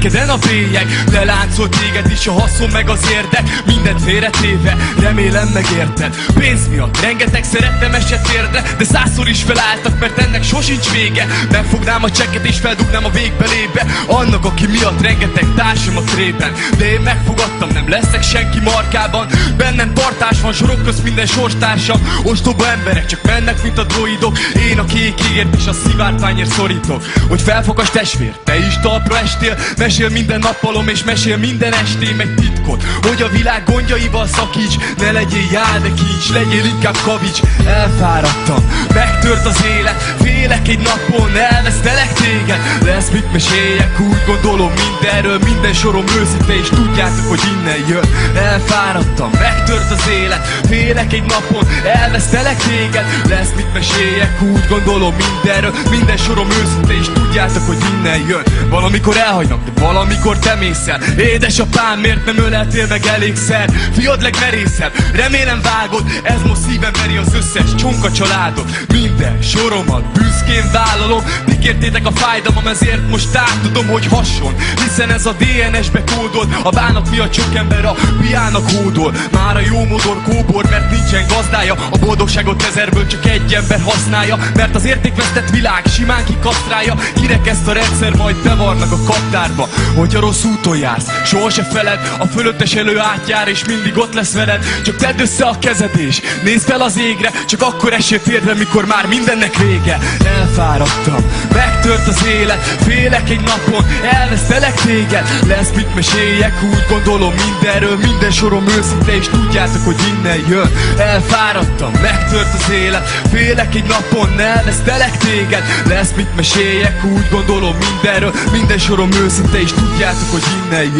Nekeden a bélyeg, leláncolt téged is a haszon meg az érdek. Mindent félretéve, remélem megérted. Pénz miatt rengeteg szerettem esett térdre, de 100-szor is felálltak, mert ennek sosincs vége. Megfognám a csekket és feldugnám a végbelébe annak, aki miatt rengeteg társam a trében. De én megfogadtam, nem leszek senki markában. Bennem tartás van, sorok közt minden sorstársam. Ostoba emberek csak mennek, mint a droidok. Én a kék égért és a szivárványért szorítok. Hogy felfogas testvér, te is talpra estél. Mesél minden nappalom és mesél minden estém egy titkot, hogy a világ gondjaival szakíts. Ne legyél jár, de kincs, legyél inkább kavics. Elfáradtam, megtört az élet. Félek egy napon, elvesztelek téged. Lesz mit meséljek, úgy gondolom mindenről. Minden sorom őszinte és tudjátok, hogy innen jön. Elfáradtam, megtört az élet. Félek egy napon, elvesztelek téged. Lesz mit meséljek, úgy gondolom mindenről. Minden sorom őszinte és tudjátok, hogy innen jön. Valamikor elhagynak, de valamikor te mész el. Édesapám, miért nem öleltél meg elégszer? Fiad legmerészebb, remélem vágod. Ez most szívem veri az összes csonka családot. Minden soromat büszkén vállalom. Ti kértétek a fájdalmam, ezért most átadom, hogy hasson. Hiszen ez a DNS-be kódolt. A bánat miatt sok ember a piának hódol. Már a jó modor kóbor, mert nincsen gazdája. A boldogságot 1000-ből csak egy ember használja. Mert az értékvesztett világ simán kikasztrálja. Kirek ezt a rendszer, majd bevarnak a kaptárba. Hogyha rossz úton jársz, soha se feled. A fölöttes elő átjár és mindig ott lesz veled. Csak tedd össze a kezed és nézd fel az égre. Csak akkor essél térdre, mikor már mindennek vége. Elfáradtam, megtört az élet. Félek egy napon, elvesztelek téged. Lesz mit meséljek, úgy gondolom mindenről. Minden sorom őszinte és tudjátok, hogy innen jön. Elfáradtam, megtört az élet. Félek egy napon, elvesztelek téged. Lesz mit meséljek, úgy gondolom mindenről. Minden sorom őszinte és tudjátok, hogy innen jön.